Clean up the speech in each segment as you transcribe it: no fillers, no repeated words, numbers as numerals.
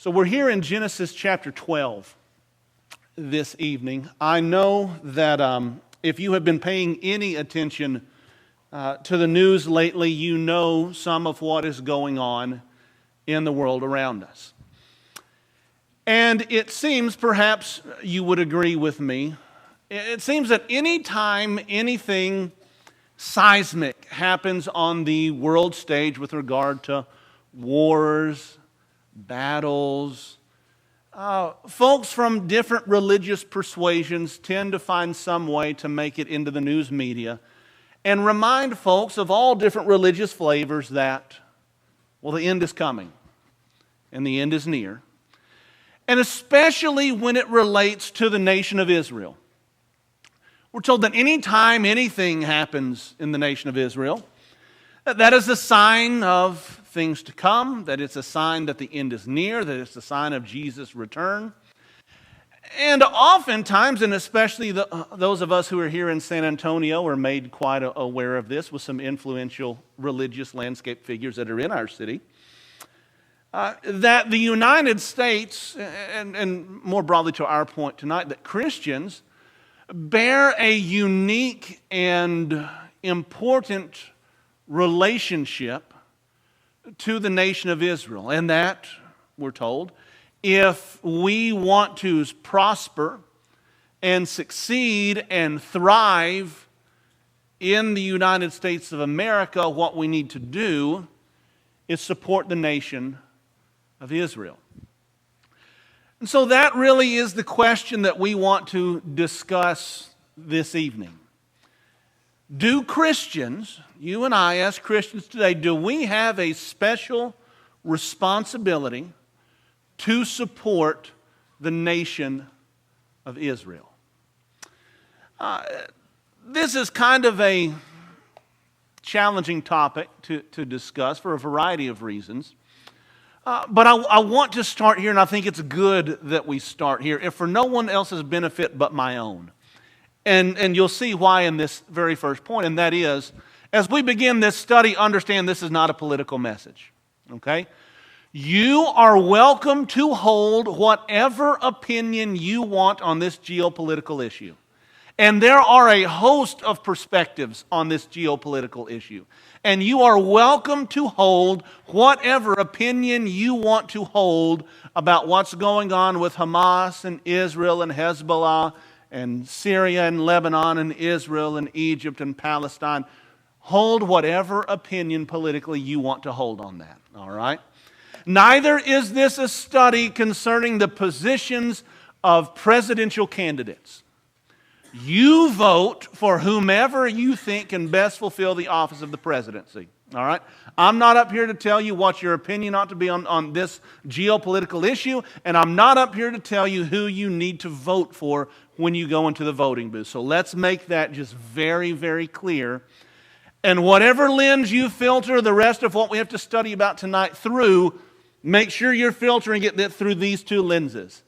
So we're here in Genesis chapter 12 this evening. I know that if you have been paying any attention to the news lately, you know some of what is going on in the world around us. And it seems, perhaps you would agree with me, it seems that any time anything seismic happens on the world stage with regard to wars, battles, folks from different religious persuasions tend to find some way to make it into the news media and remind folks of all different religious flavors that, well, the end is coming and the end is near. And especially when it relates to the nation of Israel. We're told that any time anything happens in the nation of Israel, that is a sign of things to come, that it's a sign that the end is near, that it's a sign of Jesus' return. And oftentimes, and especially those of us who are here in San Antonio are made quite aware of this with some influential religious landscape figures that are in our city, that the United States, and more broadly to our point tonight, that Christians bear a unique and important relationship to the nation of Israel. And that, we're told, if we want to prosper and succeed and thrive in the United States of America, what we need to do is support the nation of Israel. And so that really is the question that we want to discuss this evening. Do Christians, you and I as Christians today, do we have a special responsibility to support the nation of Israel? This is kind of a challenging topic to discuss for a variety of reasons. But I want to start here, and I think it's good that we start here, if for no one else's benefit but my own. And you'll see why in this very first point, and that is, as we begin this study, understand this is not a political message, okay? You are welcome to hold whatever opinion you want on this geopolitical issue. And there are a host of perspectives on this geopolitical issue. And you are welcome to hold whatever opinion you want to hold about what's going on with Hamas and Israel and Hezbollah and Syria and Lebanon and Israel and Egypt and Palestine. Hold whatever opinion politically you want to hold on that, all right? Neither is this a study concerning the positions of presidential candidates. You vote for whomever you think can best fulfill the office of the presidency, all right? I'm not up here to tell you what your opinion ought to be on this geopolitical issue, and I'm not up here to tell you who you need to vote for when you go into the voting booth. So let's make that just very, very clear. And whatever lens you filter the rest of what we have to study about tonight through, make sure you're filtering it through these two lenses.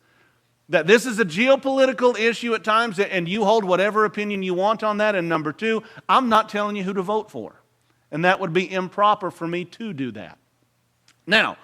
That this is a geopolitical issue at times, and you hold whatever opinion you want on that. And number two, I'm not telling you who to vote for. And that would be improper for me to do that. Now,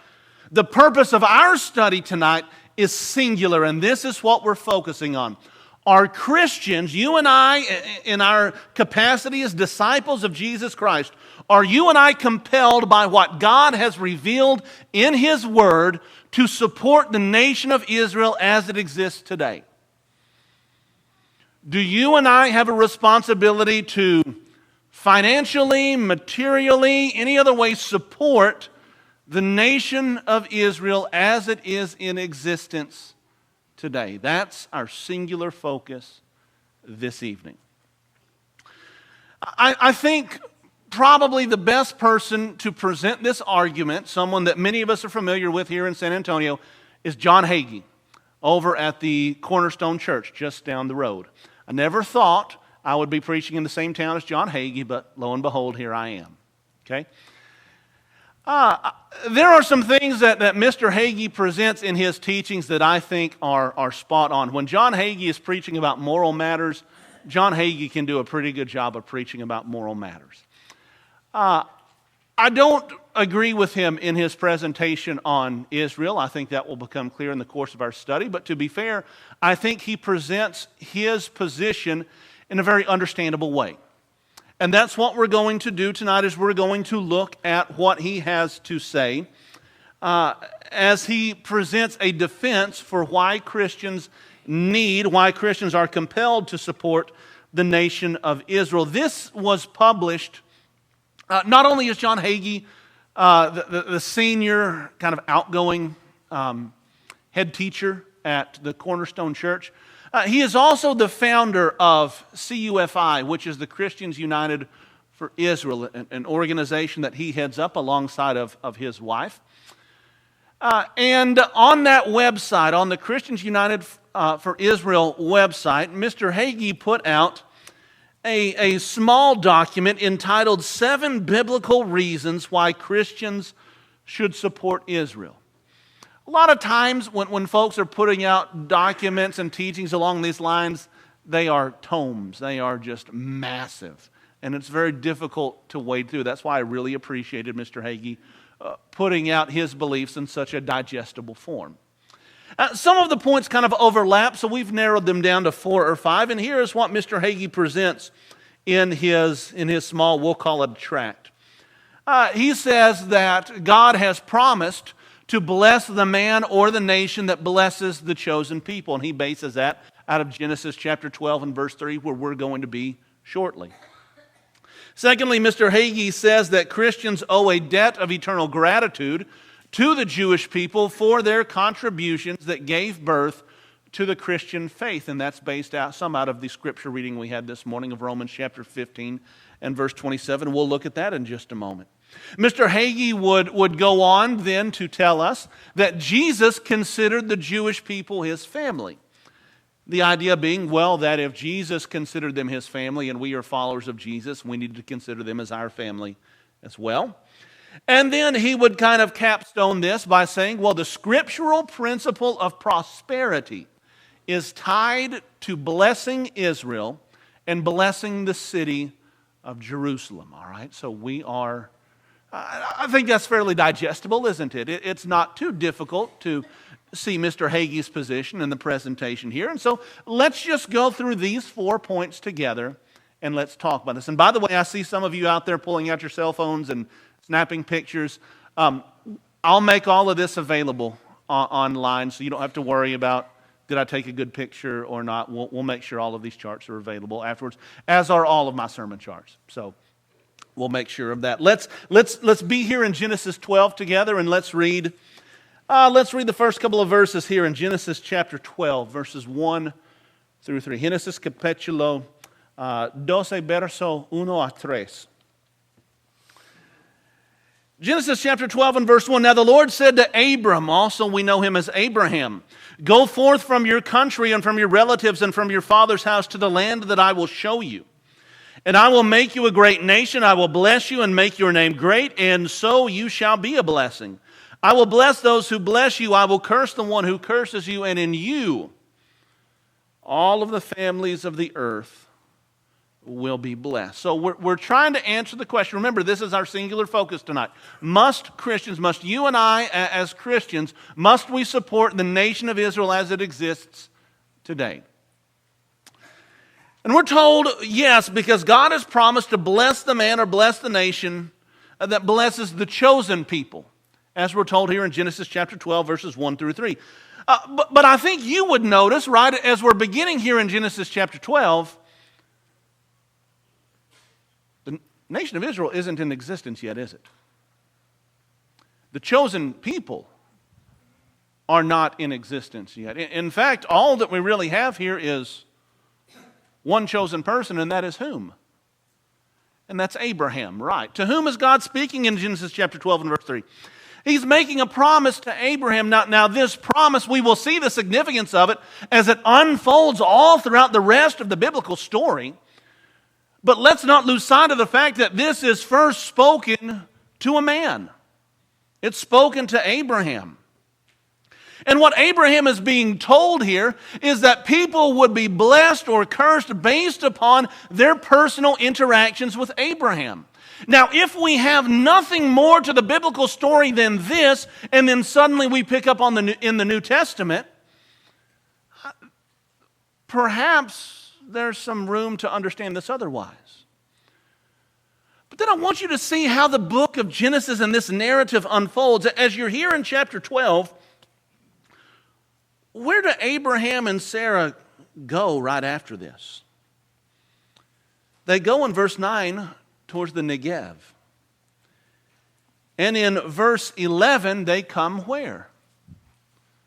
the purpose of our study tonight is singular, and this is what we're focusing on. Are Christians, you and I, in our capacity as disciples of Jesus Christ, are you and I compelled by what God has revealed in His Word to support the nation of Israel as it exists today? Do you and I have a responsibility to financially, materially, any other way support the nation of Israel as it is in existence today? That's our singular focus this evening. I think probably the best person to present this argument, someone that many of us are familiar with here in San Antonio, is John Hagee over at the Cornerstone Church just down the road. I never thought I would be preaching in the same town as John Hagee, but lo and behold, here I am. Okay? There are some things that Mr. Hagee presents in his teachings that I think are spot on. When John Hagee is preaching about moral matters, John Hagee can do a pretty good job of preaching about moral matters. I don't agree with him in his presentation on Israel. I think that will become clear in the course of our study. But to be fair, I think he presents his position in a very understandable way. And that's what we're going to do tonight, is we're going to look at what he has to say as he presents a defense for why Christians are compelled to support the nation of Israel. This was published, not only is John Hagee the senior kind of outgoing head teacher at the Cornerstone Church, he is also the founder of CUFI, which is the Christians United for Israel, an organization that he heads up alongside of his wife. And on that website, on the Christians United for Israel website, Mr. Hagee put out a small document entitled 7 Biblical Reasons Why Christians Should Support Israel. A lot of times when folks are putting out documents and teachings along these lines, they are tomes. They are just massive. And it's very difficult to wade through. That's why I really appreciated Mr. Hagee putting out his beliefs in such a digestible form. Some of the points kind of overlap, so we've narrowed them down to 4 or 5. And here is what Mr. Hagee presents in his small, we'll call it a tract. He says that God has promised to bless the man or the nation that blesses the chosen people. And he bases that out of Genesis chapter 12 and verse 3, where we're going to be shortly. Secondly, Mr. Hagee says that Christians owe a debt of eternal gratitude to the Jewish people for their contributions that gave birth to the Christian faith. And that's based out of the scripture reading we had this morning of Romans chapter 15 and verse 27. We'll look at that in just a moment. Mr. Hagee would go on then to tell us that Jesus considered the Jewish people his family. The idea being, well, that if Jesus considered them his family and we are followers of Jesus, we need to consider them as our family as well. And then he would kind of capstone this by saying, well, the scriptural principle of prosperity is tied to blessing Israel and blessing the city of Jerusalem. All right, so I think that's fairly digestible, isn't it? It's not too difficult to see Mr. Hagee's position in the presentation here. And so let's just go through these 4 points together and let's talk about this. And by the way, I see some of you out there pulling out your cell phones and snapping pictures. I'll make all of this available online, so you don't have to worry about, did I take a good picture or not. We'll make sure all of these charts are available afterwards, as are all of my sermon charts. So we'll make sure of that. Let's be here in Genesis 12 together, and let's read the first couple of verses here in Genesis chapter 12, verses 1 through 3. Genesis capítulo 12, verso 1 a 3. Genesis chapter 12 and verse 1. Now the Lord said to Abram, also we know him as Abraham, go forth from your country and from your relatives and from your father's house to the land that I will show you. And I will make you a great nation. I will bless you and make your name great, and so you shall be a blessing. I will bless those who bless you. I will curse the one who curses you, and in you all of the families of the earth will be blessed. So we're trying to answer the question. Remember, this is our singular focus tonight. Must you and I as Christians, must we support the nation of Israel as it exists today? And we're told yes, because God has promised to bless the man or bless the nation that blesses the chosen people, as we're told here in Genesis chapter 12, verses 1 through 3. But I think you would notice, right, as we're beginning here in Genesis chapter 12, the nation of Israel isn't in existence yet, is it? The chosen people are not in existence yet. In fact, all that we really have here is one chosen person, and that is whom? And that's Abraham, right? To whom is God speaking in Genesis chapter 12 and verse 3? He's making a promise to Abraham. Now this promise, we will see the significance of it as it unfolds all throughout the rest of the biblical story. But let's not lose sight of the fact that this is first spoken to a man. It's spoken to Abraham. And what Abraham is being told here is that people would be blessed or cursed based upon their personal interactions with Abraham. Now, if we have nothing more to the biblical story than this, and then suddenly we pick up on in the New Testament, perhaps there's some room to understand this otherwise. But then I want you to see how the book of Genesis and this narrative unfolds. As you're here in chapter 12, where do Abraham and Sarah go right after this? They go in verse 9 towards the Negev. And in verse 11, they come where?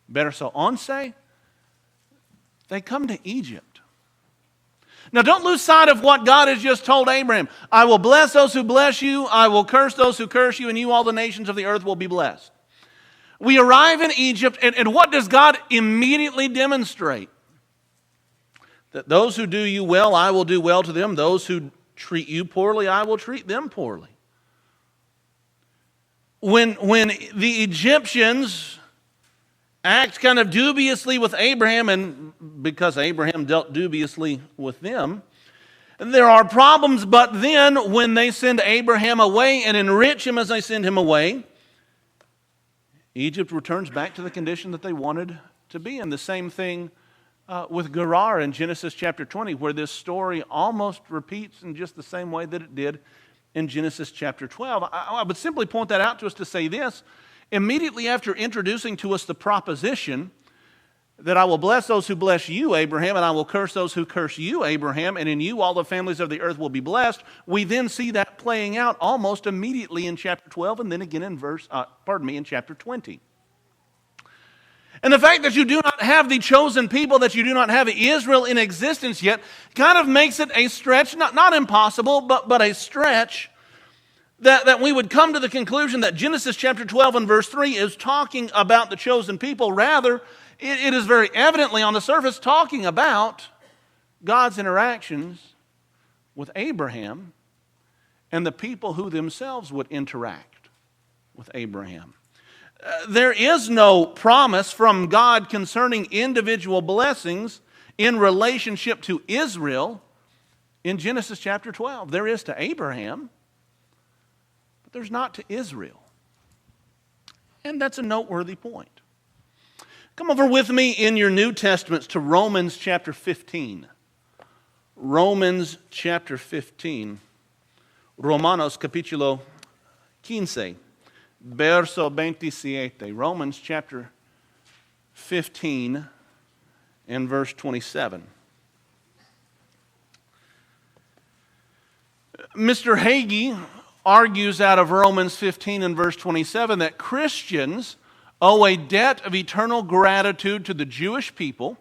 Better so on say, they come to Egypt. Now don't lose sight of what God has just told Abraham. I will bless those who bless you, I will curse those who curse you, and you all the nations of the earth will be blessed. We arrive in Egypt, and what does God immediately demonstrate? That those who do you well, I will do well to them. Those who treat you poorly, I will treat them poorly. When the Egyptians act kind of dubiously with Abraham, and because Abraham dealt dubiously with them, there are problems. But then when they send Abraham away and enrich him as they send him away, Egypt returns back to the condition that they wanted to be in. The same thing with Gerar in Genesis chapter 20, where this story almost repeats in just the same way that it did in Genesis chapter 12. I would simply point that out to us to say this. Immediately after introducing to us the proposition that I will bless those who bless you, Abraham, and I will curse those who curse you, Abraham, and in you all the families of the earth will be blessed, we then see that playing out almost immediately in chapter 12 and then again in chapter 20. And the fact that you do not have the chosen people, that you do not have Israel in existence yet, kind of makes it a stretch, not impossible, but a stretch, that we would come to the conclusion that Genesis chapter 12 and verse 3 is talking about the chosen people. Rather, it is very evidently on the surface talking about God's interactions with Abraham and the people who themselves would interact with Abraham. There is no promise from God concerning individual blessings in relationship to Israel in Genesis chapter 12. There is to Abraham, but there's not to Israel. And that's a noteworthy point. Come over with me in your New Testaments to Romans chapter 15. Romans chapter 15. Romanos capítulo 15. Verso 27. Romans chapter 15 and verse 27. Mr. Hagee argues out of Romans 15 and verse 27 that Christians owe a debt of eternal gratitude to the Jewish people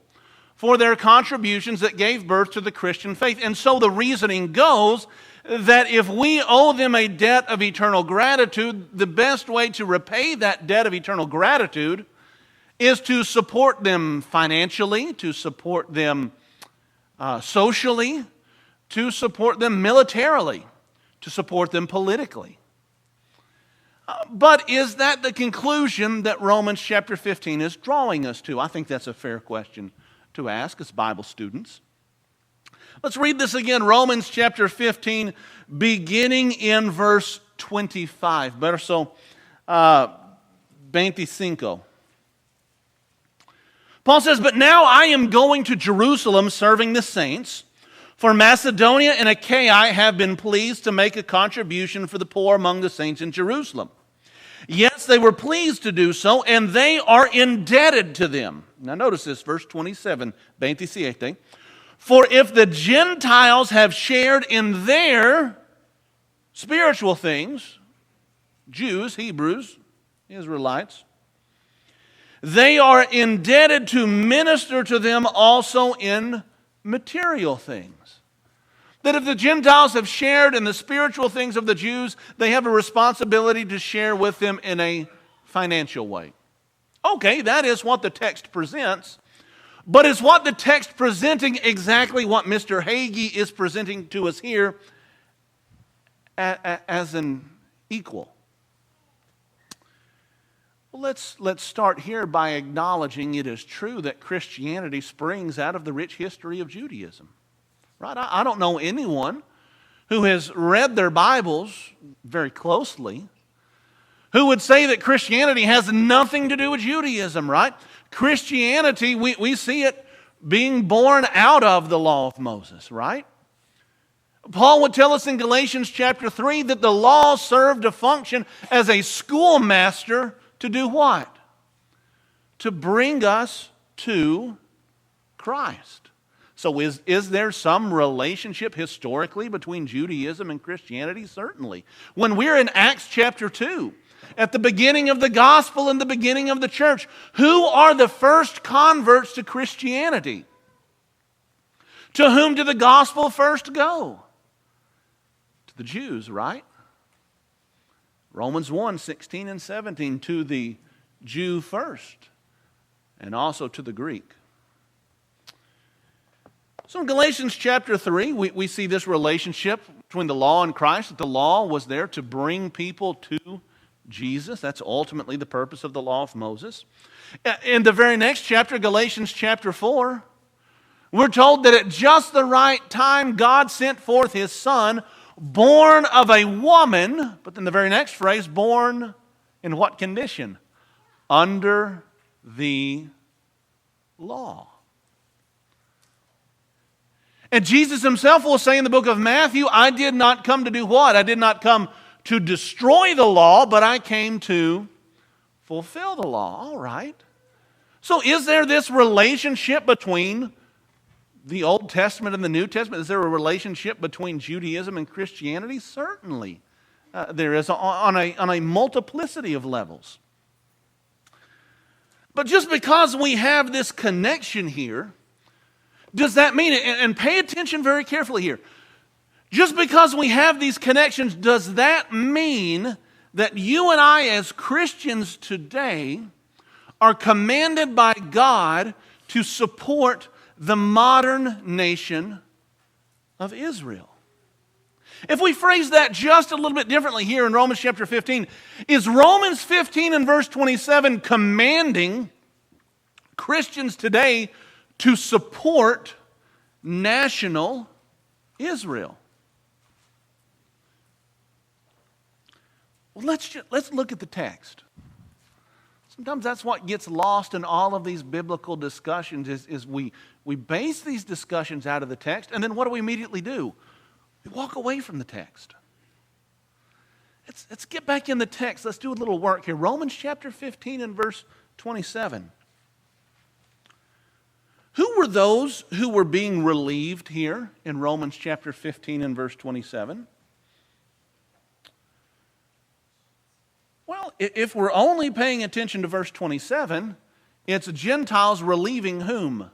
for their contributions that gave birth to the Christian faith. And so the reasoning goes that if we owe them a debt of eternal gratitude, the best way to repay that debt of eternal gratitude is to support them financially, to support them socially, to support them militarily, to support them politically. But is that the conclusion that Romans chapter 15 is drawing us to? I think that's a fair question to ask as Bible students. Let's read this again, Romans chapter 15, beginning in verse 25. Verso 25. Paul says, "But now I am going to Jerusalem serving the saints, for Macedonia and Achaia have been pleased to make a contribution for the poor among the saints in Jerusalem. Yes, they were pleased to do so, and they are indebted to them." Now notice this, verse 27, 27. "For if the Gentiles have shared in their spiritual things," Jews, Hebrews, Israelites, "they are indebted to minister to them also in material things." That if the Gentiles have shared in the spiritual things of the Jews, they have a responsibility to share with them in a financial way. Okay, that is what the text presents. But is what the text presenting exactly what Mr. Hagee is presenting to us here as an equal? Well, let's start here by acknowledging it is true that Christianity springs out of the rich history of Judaism. Right? I don't know anyone who has read their Bibles very closely, who would say that Christianity has nothing to do with Judaism, right? Christianity, we see it being born out of the law of Moses, right? Paul would tell us in Galatians chapter 3 that the law served to function as a schoolmaster to do what? To bring us to Christ. So is there some relationship historically between Judaism and Christianity? Certainly. When we're in Acts chapter 2, at the beginning of the gospel and the beginning of the church, who are the first converts to Christianity? To whom did the gospel first go? To the Jews, right? Romans 1, 16 and 17, to the Jew first, and also to the Greek. So in Galatians chapter 3, we see this relationship between the law and Christ, that the law was there to bring people to Jesus. That's ultimately the purpose of the law of Moses. In the very next chapter, Galatians chapter 4, we're told that at just the right time, God sent forth His Son, born of a woman, but then the very next phrase, born in what condition? Under the law. And Jesus Himself will say in the book of Matthew, I did not come to do what? I did not come to destroy the law, but I came to fulfill the law. All right. So is there this relationship between the Old Testament and the New Testament? Is there a relationship between Judaism and Christianity? Certainly. There is on a multiplicity of levels. But just because we have this connection here, does that mean, and pay attention very carefully here, just because we have these connections, does that mean that you and I as Christians today are commanded by God to support the modern nation of Israel? If we phrase that just a little bit differently here in Romans chapter 15, is Romans 15 and verse 27 commanding Christians today to support national Israel? Well, let's look at the text. Sometimes that's what gets lost in all of these biblical discussions is we base these discussions out of the text, and then what do we immediately do? We walk away from the text. Let's get back in the text. Let's do a little work here. Romans chapter 15 and verse 27. Who were those who were being relieved here in Romans chapter 15 and verse 27? Well, if we're only paying attention to verse 27, it's Gentiles relieving whom?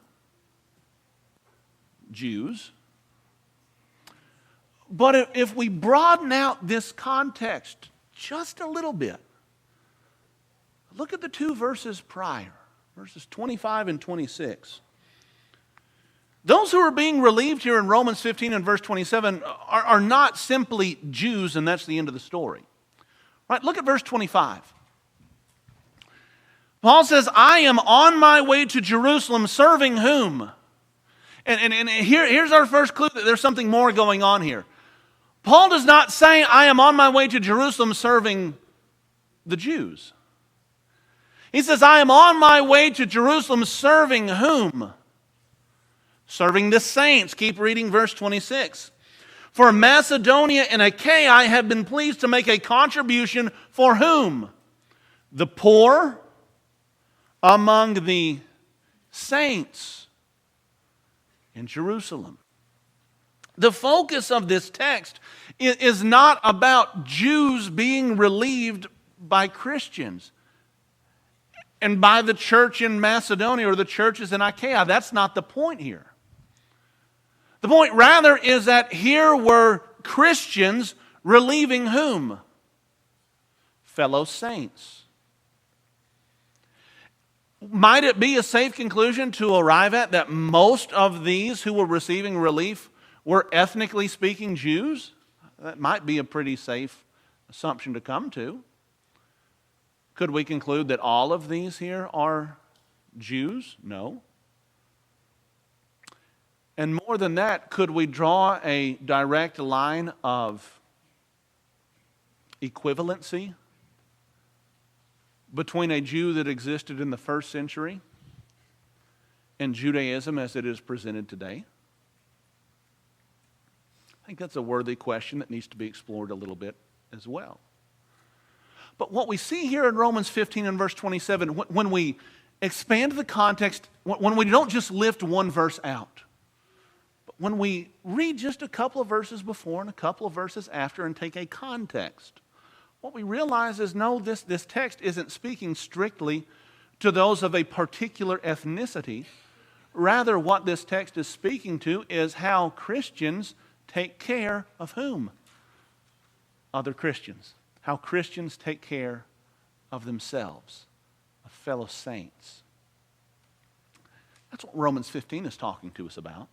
Jews. But if we broaden out this context just a little bit, look at the two verses prior, verses 25 and 26. Those who are being relieved here in Romans 15 and verse 27 are not simply Jews, and that's the end of the story. Right, look at verse 25. Paul says, I am on my way to Jerusalem serving whom? And here's our first clue that there's something more going on here. Paul does not say, I am on my way to Jerusalem serving the Jews. He says, I am on my way to Jerusalem serving whom? Serving the saints. Keep reading verse 26. For Macedonia and Achaia have been pleased to make a contribution for whom? The poor among the saints in Jerusalem. The focus of this text is not about Jews being relieved by Christians and by the church in Macedonia or the churches in Achaia. That's not the point here. The point rather is that here were Christians relieving whom? Fellow saints. Might it be a safe conclusion to arrive at that most of these who were receiving relief were ethnically speaking Jews? That might be a pretty safe assumption to come to. Could we conclude that all of these here are Jews? No. And more than that, could we draw a direct line of equivalency between a Jew that existed in the first century and Judaism as it is presented today? I think that's a worthy question that needs to be explored a little bit as well. But what we see here in Romans 15 and verse 27, when we expand the context, when we don't just lift one verse out, but when we read just a couple of verses before and a couple of verses after and take a context, what we realize is, no, this text isn't speaking strictly to those of a particular ethnicity. Rather, what this text is speaking to is how Christians take care of whom? Other Christians. How Christians take care of themselves, of fellow saints. That's what Romans 15 is talking to us about.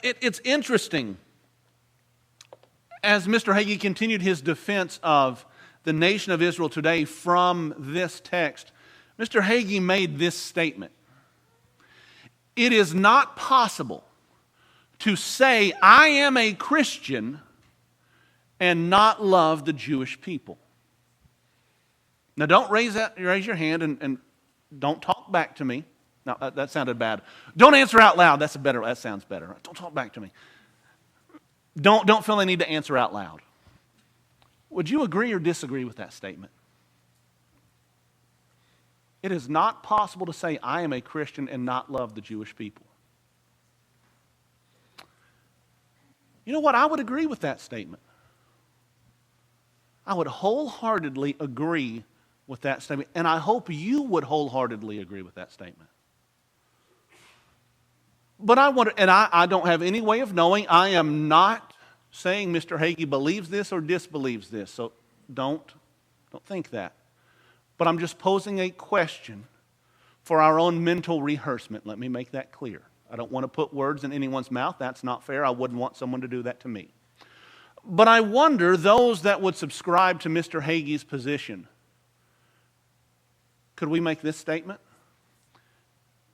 It's interesting, as Mr. Hagee continued his defense of the nation of Israel today from this text, Mr. Hagee made this statement. It is not possible to say, I am a Christian, and not love the Jewish people. Now, don't raise your hand and don't talk back to me. No, that sounded bad. Don't answer out loud. That sounds better. Don't talk back to me. Don't feel the need to answer out loud. Would you agree or disagree with that statement? It is not possible to say, I am a Christian and not love the Jewish people. You know what? I would agree with that statement. I would wholeheartedly agree with that statement, and I hope you would wholeheartedly agree with that statement. But I don't have any way of knowing. I am not saying Mr. Hagee believes this or disbelieves this, so don't think that. But I'm just posing a question for our own mental rehearsement. Let me make that clear. I don't want to put words in anyone's mouth. That's not fair. I wouldn't want someone to do that to me. But I wonder, those that would subscribe to Mr. Hagee's position, could we make this statement?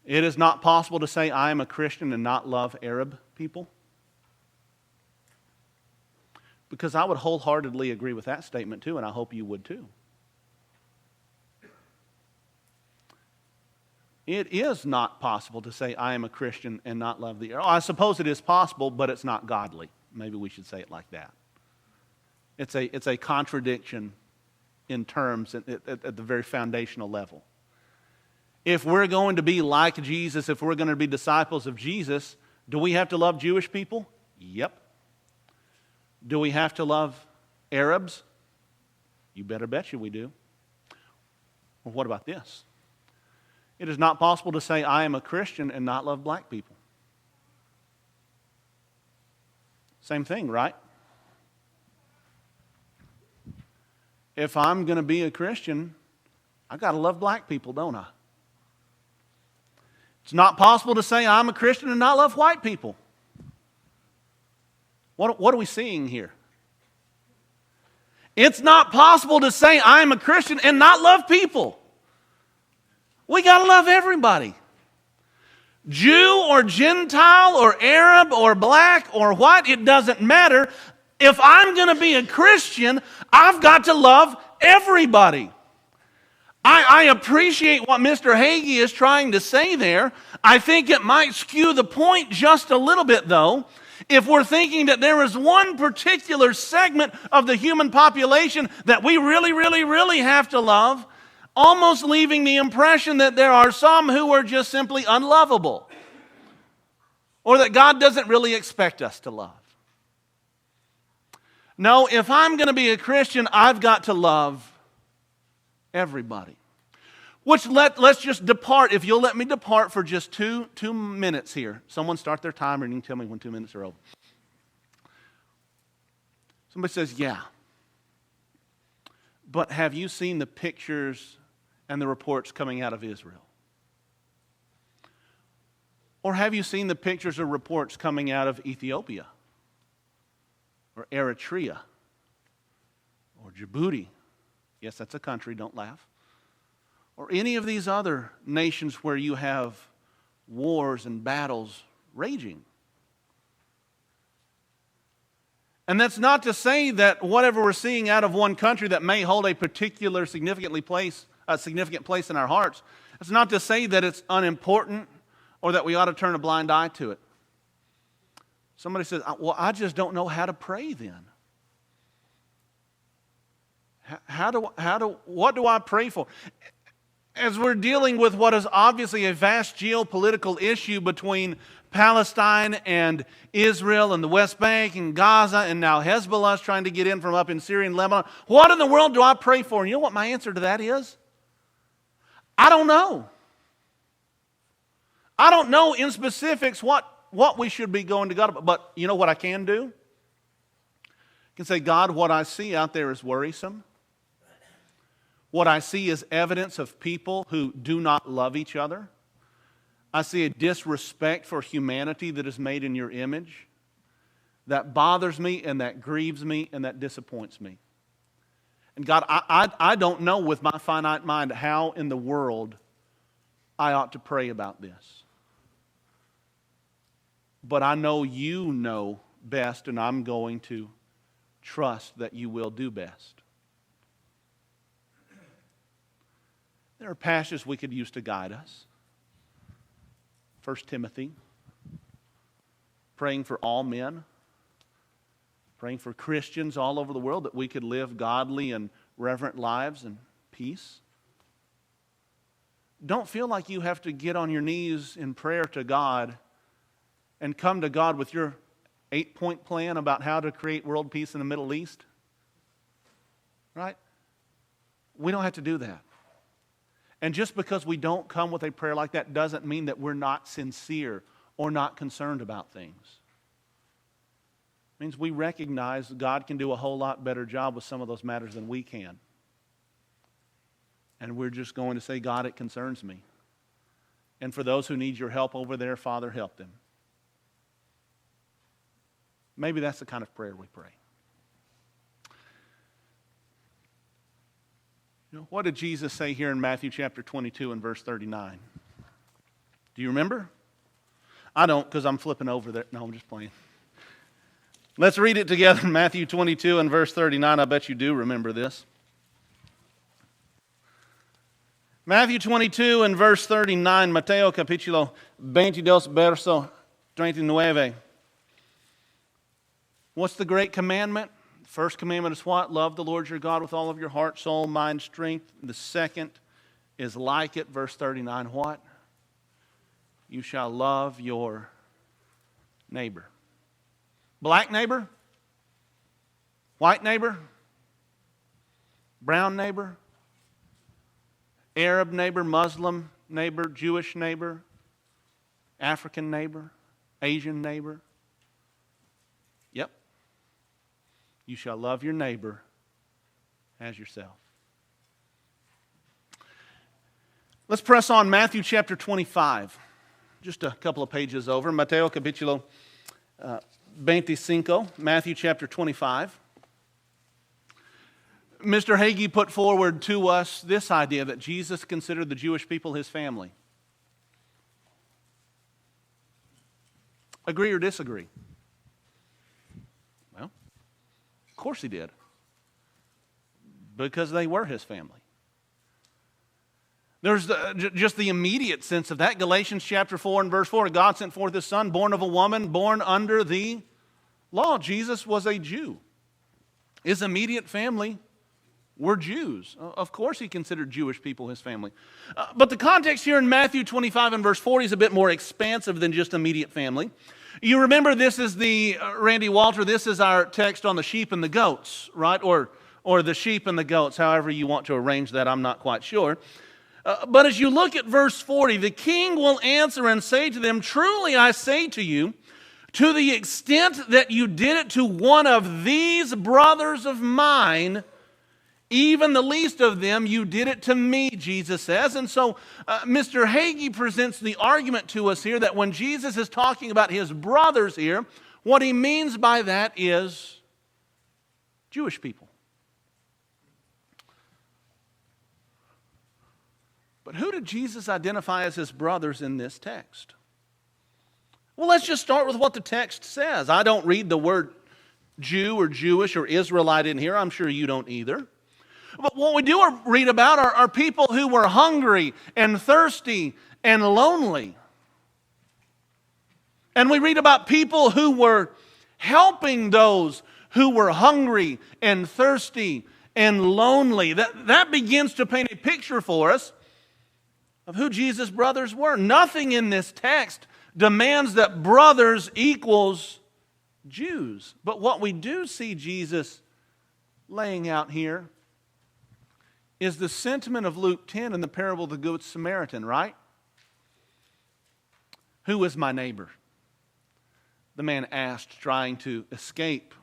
It is not possible to say, I am a Christian and not love Arab people. Because I would wholeheartedly agree with that statement too, and I hope you would too. It is not possible to say, I am a Christian and not love the Arab. I suppose it is possible, but it's not godly. Maybe we should say it like that. It's a contradiction in terms at the very foundational level. If we're going to be like Jesus, if we're going to be disciples of Jesus, do we have to love Jewish people? Yep. Do we have to love Arabs? You better bet you we do. Well, what about this? It is not possible to say, I am a Christian and not love black people. Same thing, right? If I'm going to be a Christian, I've got to love black people, don't I? It's not possible to say I'm a Christian and not love white people. What are we seeing here? It's not possible to say I'm a Christian and not love people. We got to love everybody. Jew or Gentile or Arab or black or white, it doesn't matter. If I'm going to be a Christian, I've got to love everybody. I appreciate what Mr. Hagee is trying to say there. I think it might skew the point just a little bit, though, if we're thinking that there is one particular segment of the human population that we really, really, really have to love, almost leaving the impression that there are some who are just simply unlovable, or that God doesn't really expect us to love. No, if I'm going to be a Christian, I've got to love everybody. Which let's just depart, if you'll let me depart for just two minutes here. Someone start their timer and you can tell me when 2 minutes are over. Somebody says, yeah. But have you seen the pictures and the reports coming out of Israel? Or have you seen the pictures or reports coming out of Ethiopia? Or Eritrea? Or Djibouti? Yes, that's a country, don't laugh. Or any of these other nations where you have wars and battles raging. And that's not to say that whatever we're seeing out of one country that may hold a particular significant place in our hearts, it's not to say that it's unimportant or that we ought to turn a blind eye to it. Somebody says, well, I just don't know how to pray then. What do I pray for? As we're dealing with what is obviously a vast geopolitical issue between Palestine and Israel and the West Bank and Gaza, and now Hezbollah's trying to get in from up in Syria and Lebanon, what in the world do I pray for? And you know what my answer to that is? I don't know. I don't know in specifics what we should be going to God about. But you know what I can do? I can say, God, what I see out there is worrisome. What I see is evidence of people who do not love each other. I see a disrespect for humanity that is made in your image. That bothers me and that grieves me and that disappoints me. And God, I don't know with my finite mind how in the world I ought to pray about this. But I know you know best, and I'm going to trust that you will do best. There are passages we could use to guide us. 1 Timothy, praying for all men, praying for Christians all over the world that we could live godly and reverent lives in peace. Don't feel like you have to get on your knees in prayer to God and come to God with your 8-point plan about how to create world peace in the Middle East. Right? We don't have to do that. And just because we don't come with a prayer like that doesn't mean that we're not sincere or not concerned about things. It means we recognize God can do a whole lot better job with some of those matters than we can. And we're just going to say, God, it concerns me. And for those who need your help over there, Father, help them. Maybe that's the kind of prayer we pray. You know, what did Jesus say here in Matthew chapter 22 and verse 39? Do you remember? I don't, because I'm flipping over there. No, I'm just playing. Let's read it together in Matthew 22 and verse 39. I bet you do remember this. Matthew 22 and verse 39. Mateo capítulo 22 verso 39. What's the great commandment? The first commandment is what? Love the Lord your God with all of your heart, soul, mind, strength. The second is like it. Verse 39, what? You shall love your neighbor. Black neighbor? White neighbor? Brown neighbor? Arab neighbor? Muslim neighbor? Jewish neighbor? African neighbor? Asian neighbor? Yep. You shall love your neighbor as yourself. Let's press on Matthew chapter 25. Just a couple of pages over. Mateo capítulo 25. Matthew chapter 25. Mr. Hagee put forward to us this idea that Jesus considered the Jewish people his family. Agree or disagree? Well, of course he did. Because they were his family. There's just the immediate sense of that. Galatians chapter 4 and verse 4. God sent forth his son, born of a woman, born under the law. Jesus was a Jew. His immediate family were Jews. Of course he considered Jewish people his family. But the context here in Matthew 25 and verse 40 is a bit more expansive than just immediate family. You remember this is Randy Walter, this is our text on the sheep and the goats, right? Or the sheep and the goats, however you want to arrange that, I'm not quite sure. But as you look at verse 40, the king will answer and say to them, truly I say to you, to the extent that you did it to one of these brothers of mine, even the least of them, you did it to me, Jesus says. And so Mr. Hagee presents the argument to us here that when Jesus is talking about his brothers here, what he means by that is Jewish people. But who who did Jesus identify as his brothers in this text? Well, let's just start with what the text says. I don't read the word Jew or Jewish or Israelite in here. I'm sure you don't either. But what we do read about are people who were hungry and thirsty and lonely. And we read about people who were helping those who were hungry and thirsty and lonely. That begins to paint a picture for us of who Jesus' brothers were. Nothing in this text demands that brothers equals Jews. But what we do see Jesus laying out here is the sentiment of Luke 10 in the parable of the Good Samaritan, right? Who is my neighbor? The man asked, trying to escape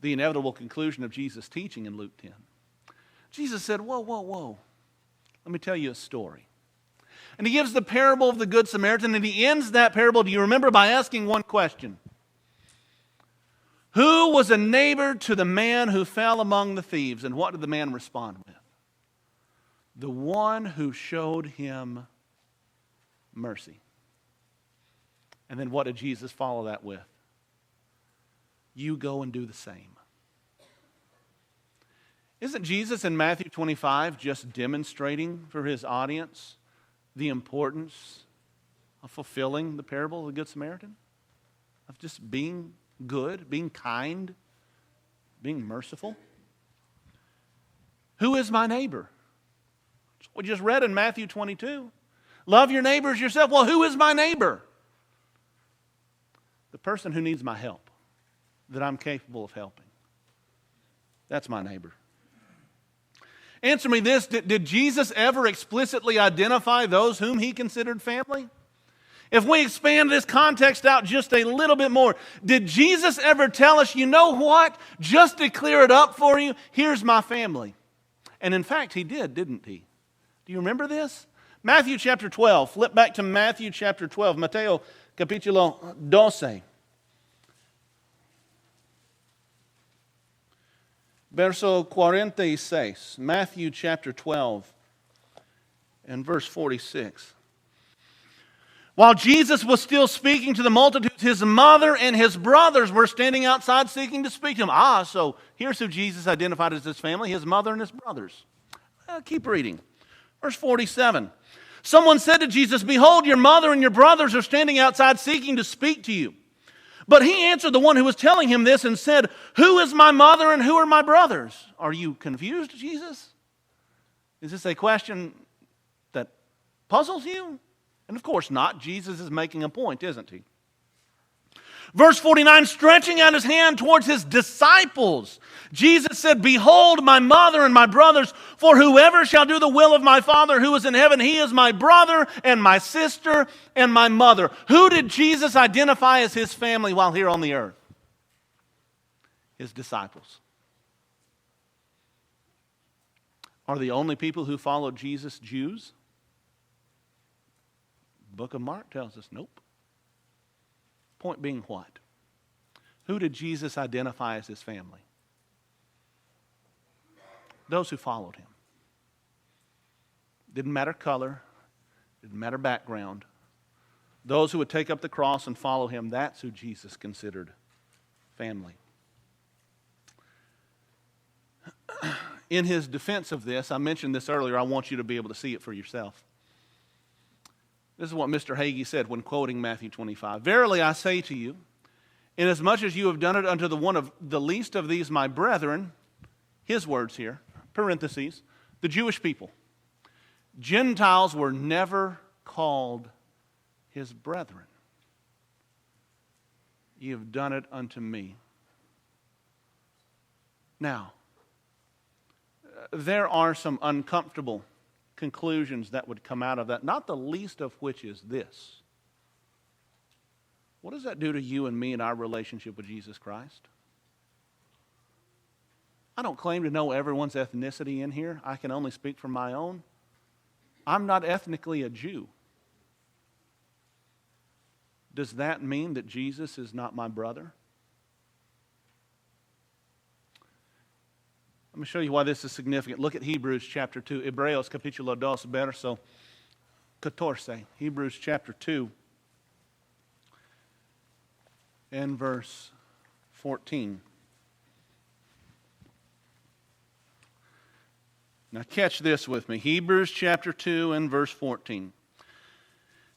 the inevitable conclusion of Jesus' teaching in Luke 10. Jesus said, whoa, whoa, whoa. Let me tell you a story. And he gives the parable of the Good Samaritan, and he ends that parable, do you remember, by asking one question. Who was a neighbor to the man who fell among the thieves? And what did the man respond with? The one who showed him mercy. And then what did Jesus follow that with? You go and do the same. Isn't Jesus in Matthew 25 just demonstrating for his audience the importance of fulfilling the parable of the Good Samaritan? Of just being good, being kind, being merciful? Who is my neighbor? That's what we just read in Matthew 22. Love your neighbors yourself. Well, who is my neighbor? The person who needs my help, that I'm capable of helping. That's my neighbor. Answer me this, did Jesus ever explicitly identify those whom he considered family? If we expand this context out just a little bit more, did Jesus ever tell us, you know what, just to clear it up for you, here's my family? And in fact, he did, didn't he? Do you remember this? Matthew chapter 12, flip back to Matthew chapter 12, Mateo capítulo 12. Verso 46, Matthew chapter 12 and verse 46. While Jesus was still speaking to the multitudes, his mother and his brothers were standing outside seeking to speak to him. So here's who Jesus identified as his family, his mother and his brothers. Keep reading. Verse 47. Someone said to Jesus, behold, your mother and your brothers are standing outside seeking to speak to you. But he answered the one who was telling him this and said, who is my mother and who are my brothers? Are you confused, Jesus? Is this a question that puzzles you? And of course not. Jesus is making a point, isn't he? Verse 49, stretching out his hand towards his disciples, Jesus said, behold my mother and my brothers, for whoever shall do the will of my Father who is in heaven, he is my brother and my sister and my mother. Who did Jesus identify as his family while here on the earth? His disciples. Are the only people who followed Jesus Jews? The book of Mark tells us, nope. Point being what? Who did Jesus identify as his family? Those who followed him. Didn't matter color, didn't matter background. Those who would take up the cross and follow him, that's who Jesus considered family. In his defense of this, I mentioned this earlier, I want you to be able to see it for yourself. This is what Mr. Hagee said when quoting Matthew 25. Verily I say to you, inasmuch as you have done it unto the one of the least of these my brethren, his words here, parentheses, the Jewish people, Gentiles were never called his brethren. You have done it unto me. Now, there are some uncomfortable conclusions that would come out of that, not the least of which is this. What does that do to you and me in our relationship with Jesus Christ? I don't claim to know everyone's ethnicity in here. I can only speak from my own. I'm not ethnically a Jew. Does that mean that Jesus is not my brother? Let me show you why this is significant. Look at Hebrews chapter 2. Hebreos capítulo 2, verso 14. Hebrews chapter 2 and verse 14. Now catch this with me. Hebrews chapter 2 and verse 14.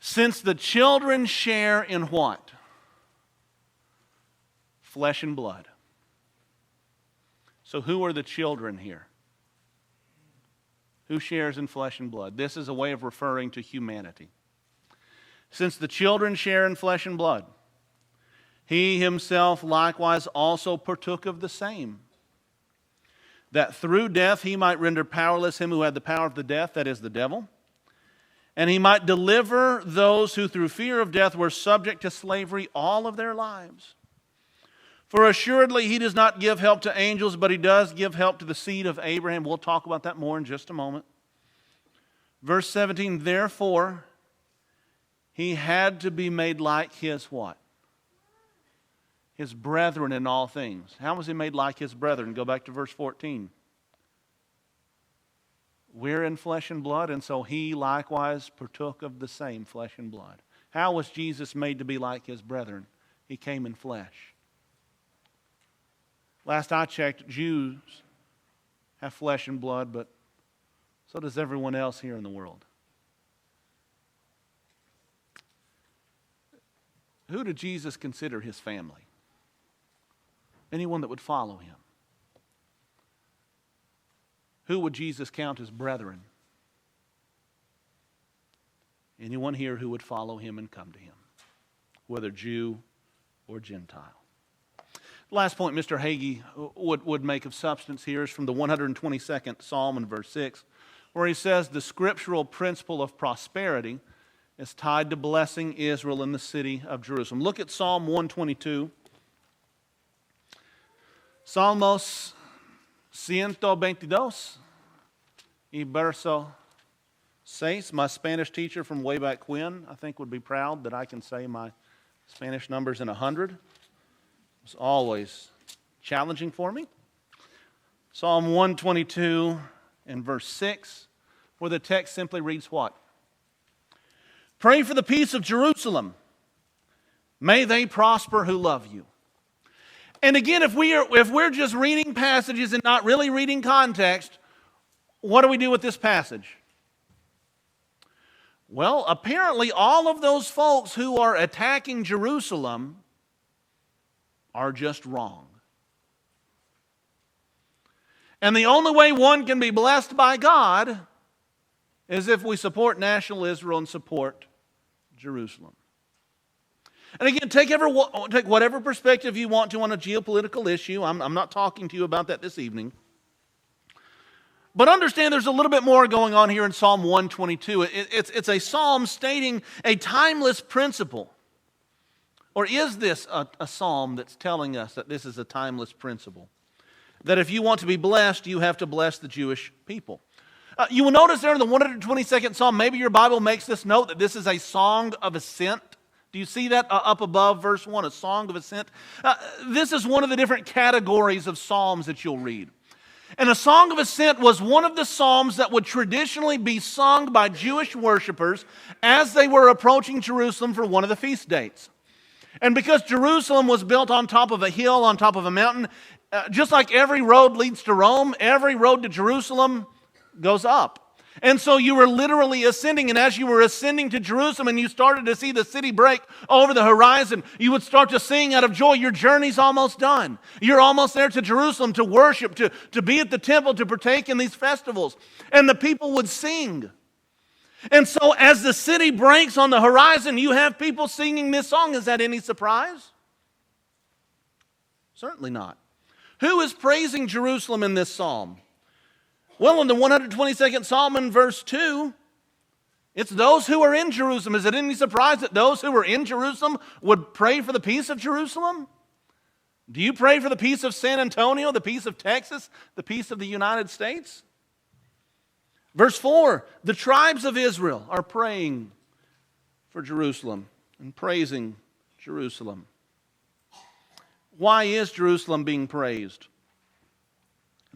Since the children share in what? Flesh and blood. So who are the children here? Who shares in flesh and blood? This is a way of referring to humanity. Since the children share in flesh and blood, he himself likewise also partook of the same, that through death he might render powerless him who had the power of the death, that is the devil, and he might deliver those who through fear of death were subject to slavery all of their lives. For assuredly he does not give help to angels, but he does give help to the seed of Abraham. We'll talk about that more in just a moment. Verse 17, therefore he had to be made like his what? His brethren in all things. How was he made like his brethren? Go back to verse 14. We're in flesh and blood, and so he likewise partook of the same flesh and blood. How was Jesus made to be like his brethren? He came in flesh. Last I checked, Jews have flesh and blood, but so does everyone else here in the world. Who did Jesus consider his family? Anyone that would follow him. Who would Jesus count as brethren? Anyone here who would follow him and come to him, whether Jew or Gentile. The last point Mr. Hagee would make of substance here is from the 122nd Psalm in verse 6, where he says the scriptural principle of prosperity is tied to blessing Israel in the city of Jerusalem. Look at Psalm 122. Salmos 122 y verso 6. My Spanish teacher from way back when, I think, would be proud that I can say my Spanish numbers in 100. It's always challenging for me. Psalm 122 and verse 6, where the text simply reads what? Pray for the peace of Jerusalem. May they prosper who love you. And again, if we're just reading passages and not really reading context, what do we do with this passage? Well, apparently all of those folks who are attacking Jerusalem are just wrong. And the only way one can be blessed by God is if we support national Israel and support Jerusalem. And again, take whatever perspective you want to on a geopolitical issue. I'm not talking to you about that this evening. But understand there's a little bit more going on here in Psalm 122. It's a psalm stating a timeless principle. Or is this a psalm that's telling us that this is a timeless principle? That if you want to be blessed, you have to bless the Jewish people. You will notice there in the 122nd Psalm, maybe your Bible makes this note that this is a song of ascent. Do you see that up above verse 1, a song of ascent? This is one of the different categories of psalms that you'll read. And a song of ascent was one of the psalms that would traditionally be sung by Jewish worshipers as they were approaching Jerusalem for one of the feast days. And because Jerusalem was built on top of a hill, on top of a mountain, just like every road leads to Rome, every road to Jerusalem goes up. And so you were literally ascending, and as you were ascending to Jerusalem and you started to see the city break over the horizon, you would start to sing out of joy. Your journey's almost done. You're almost there to Jerusalem to worship, to be at the temple, to partake in these festivals. And the people would sing. And so as the city breaks on the horizon, you have people singing this song. Is that any surprise? Certainly not. Who is praising Jerusalem in this psalm? Well, in the 122nd Psalm in verse 2, it's those who are in Jerusalem. Is it any surprise that those who are in Jerusalem would pray for the peace of Jerusalem? Do you pray for the peace of San Antonio, the peace of Texas, the peace of the United States? Verse 4, the tribes of Israel are praying for Jerusalem and praising Jerusalem. Why is Jerusalem being praised?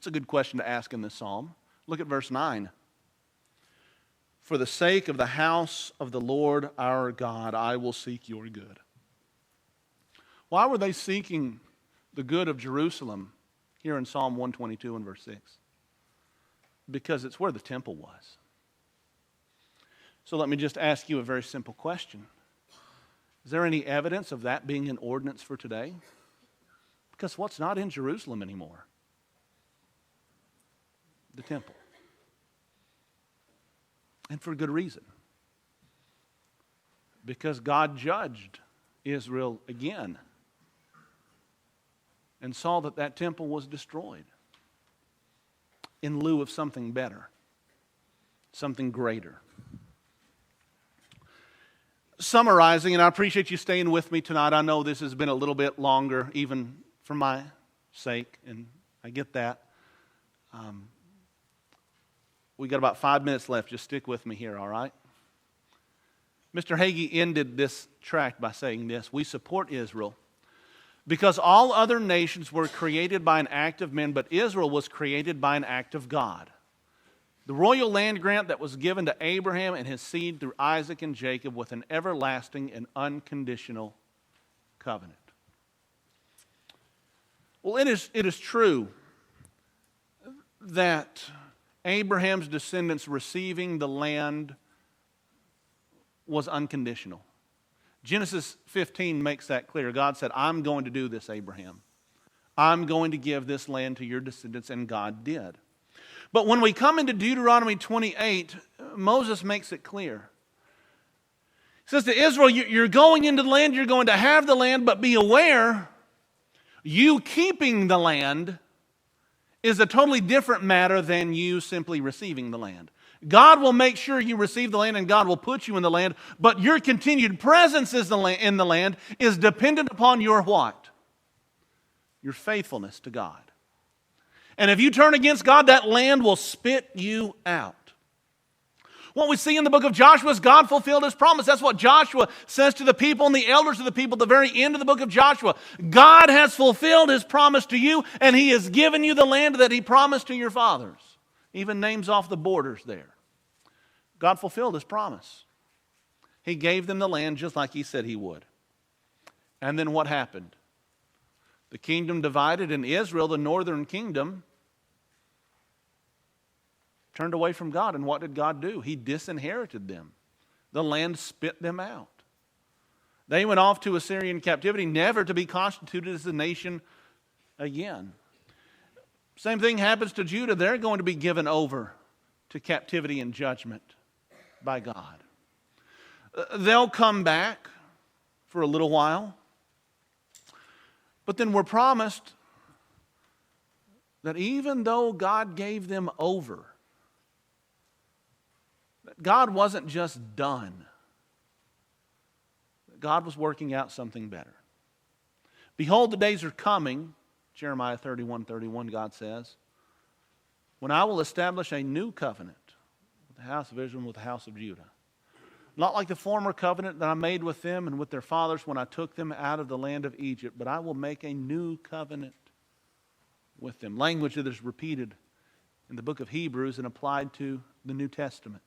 That's a good question to ask in this psalm. Look at verse 9. For the sake of the house of the Lord our God, I will seek your good. Why were they seeking the good of Jerusalem here in Psalm 122 and verse 6? Because it's where the temple was. So let me just ask you a very simple question. Is there any evidence of that being an ordinance for today? Because what's not in Jerusalem anymore? The temple. And for good reason. Because God judged Israel again and saw that that temple was destroyed in lieu of something better, something greater. Summarizing, and I appreciate you staying with me tonight. I know this has been a little bit longer, even for my sake, and I get that. We got about 5 minutes left. Just stick with me here, all right? Mr. Hagee ended this tract by saying this: we support Israel because all other nations were created by an act of men, but Israel was created by an act of God. The royal land grant that was given to Abraham and his seed through Isaac and Jacob with an everlasting and unconditional covenant. Well, it is true that Abraham's descendants receiving the land was unconditional. Genesis 15 makes that clear. God said, I'm going to do this, Abraham. I'm going to give this land to your descendants, and God did. But when we come into Deuteronomy 28, Moses makes it clear. He says to Israel, you're going into the land, you're going to have the land, but be aware, you keeping the land is a totally different matter than you simply receiving the land. God will make sure you receive the land and God will put you in the land, but your continued presence in the land is dependent upon your what? Your faithfulness to God. And if you turn against God, that land will spit you out. What we see in the book of Joshua is God fulfilled His promise. That's what Joshua says to the people and the elders of the people at the very end of the book of Joshua. God has fulfilled His promise to you, and He has given you the land that He promised to your fathers. Even names off the borders there. God fulfilled His promise. He gave them the land just like He said He would. And then what happened? The kingdom divided, and Israel, the northern kingdom, turned away from God. And what did God do? He disinherited them. The land spit them out. They went off to Assyrian captivity, never to be constituted as a nation again. Same thing happens to Judah. They're going to be given over to captivity and judgment by God. They'll come back for a little while. But then we're promised that even though God gave them over, God wasn't just done. God was working out something better. Behold, the days are coming, Jeremiah 31:31, God says, when I will establish a new covenant with the house of Israel and with the house of Judah. Not like the former covenant that I made with them and with their fathers when I took them out of the land of Egypt, but I will make a new covenant with them. Language that is repeated in the book of Hebrews and applied to the New Testament.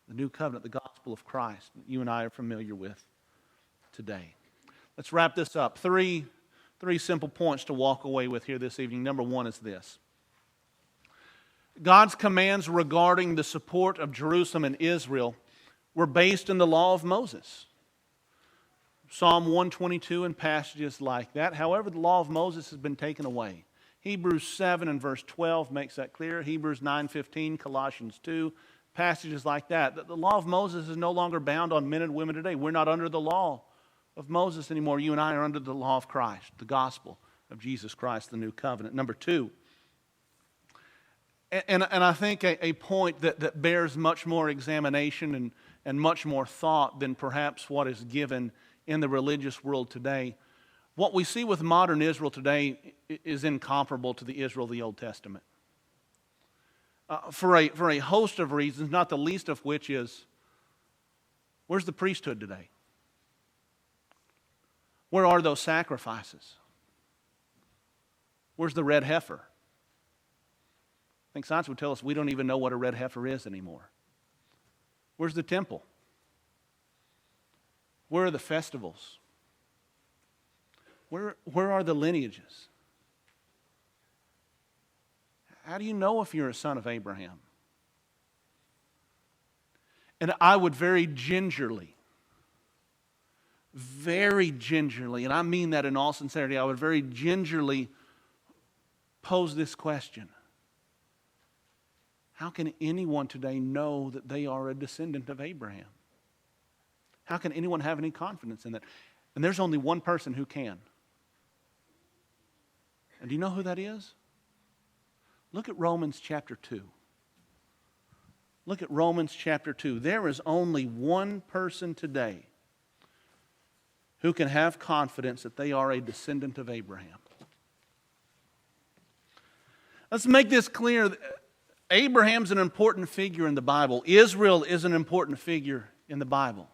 The new covenant, the gospel of Christ that you and I are familiar with today. Let's wrap this up. Three simple points to walk away with here this evening. Number one is this. God's commands regarding the support of Jerusalem and Israel were based in the law of Moses. Psalm 122 and passages like that. However, the law of Moses has been taken away. Hebrews 7 and verse 12 makes that clear. Hebrews 9:15, Colossians 2, passages like that. The law of Moses is no longer bound on men and women today. We're not under the law of Moses anymore. You and I are under the law of Christ, the gospel of Jesus Christ, the new covenant. Number two, and I think a point that bears much more examination and much more thought than perhaps what is given in the religious world today. What we see with modern Israel today is incomparable to the Israel of the Old Testament. For a host of reasons, not the least of which is, where's the priesthood today? Where are those sacrifices? Where's the red heifer? think science would tell us we don't even know what a red heifer is anymore. Where's the temple? Where are the festivals? Where are the lineages? How do you know if you're a son of Abraham? And I would very gingerly, and I mean that in all sincerity, I would very gingerly pose this question. How can anyone today know that they are a descendant of Abraham? How can anyone have any confidence in that? And there's only one person who can. And do you know who that is? Look at Romans chapter 2. Look at Romans chapter 2. There is only one person today who can have confidence that they are a descendant of Abraham. Let's make this clear. Abraham's an important figure in the Bible. Israel is an important figure in the Bible.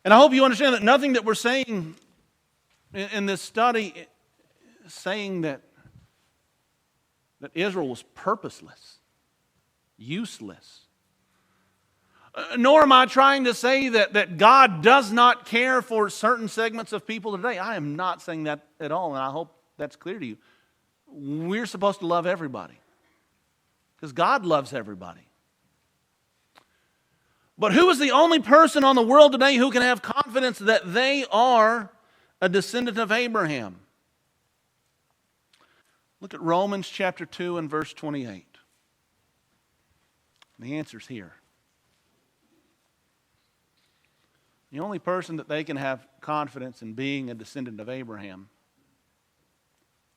And I hope you understand that nothing that we're saying in this study is saying that Israel was purposeless, useless. Nor am I trying to say that God does not care for certain segments of people today. I am not saying that at all, and I hope that's clear to you. We're supposed to love everybody because God loves everybody. But who is the only person on the world today who can have confidence that they are a descendant of Abraham? Look at Romans chapter 2 and verse 28. The answer's here. The only person that they can have confidence in being a descendant of Abraham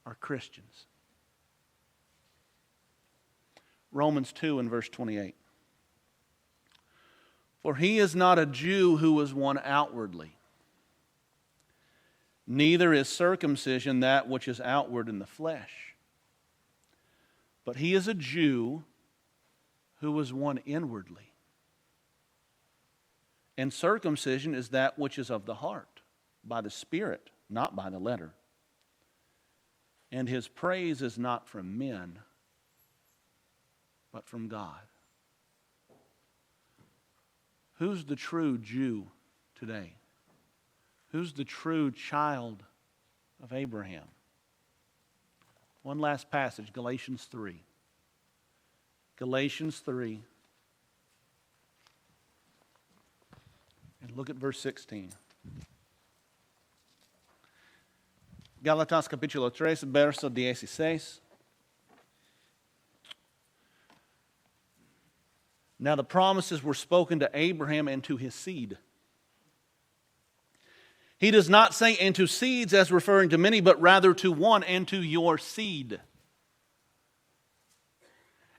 are Christians. Romans 2 and verse 28. For he is not a Jew who is one outwardly, neither is circumcision that which is outward in the flesh, but he is a Jew who is one inwardly. And circumcision is that which is of the heart, by the Spirit, not by the letter. And his praise is not from men, but from God. Who's the true Jew today? Who's the true child of Abraham? One last passage, Galatians 3. Galatians 3. And look at verse 16. Gálatas capítulo 3, verso 16. Now the promises were spoken to Abraham and to his seed. He does not say and to seeds as referring to many, but rather to one, and to your seed.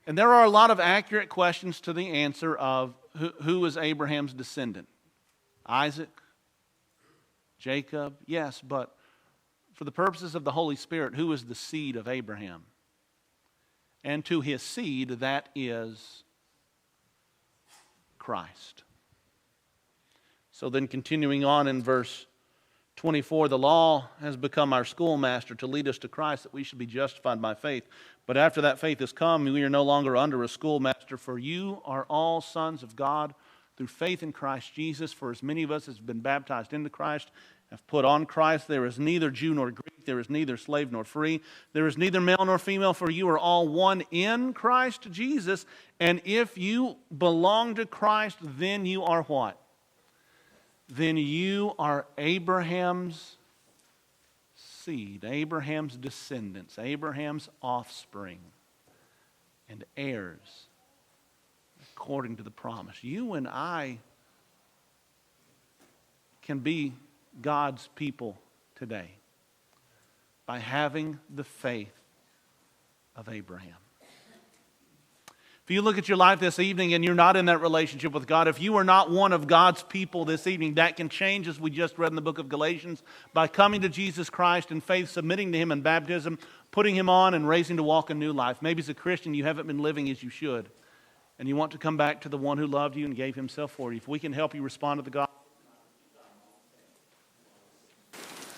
And there are a lot of accurate questions to the answer of who is Abraham's descendant. Isaac? Jacob? Yes, but for the purposes of the Holy Spirit, who is the seed of Abraham? And to his seed, that is Christ. So then continuing on in verse 24, the law has become our schoolmaster to lead us to Christ, that we should be justified by faith. But after that faith has come, we are no longer under a schoolmaster, for you are all sons of God through faith in Christ Jesus. For as many of us as have been baptized into Christ have put on Christ. There is neither Jew nor Greek, there is neither slave nor free, there is neither male nor female, for you are all one in Christ Jesus. And if you belong to Christ, then you are what? Then you are Abraham's seed, Abraham's descendants, Abraham's offspring, and heirs according to the promise. You and I can be God's people today by having the faith of Abraham. If you look at your life this evening and you're not in that relationship with God, if you are not one of God's people this evening, that can change, as we just read in the book of Galatians, by coming to Jesus Christ in faith, submitting to Him in baptism, putting Him on and raising to walk a new life. Maybe as a Christian you haven't been living as you should, and you want to come back to the one who loved you and gave Himself for you. If we can help you respond to the gospel,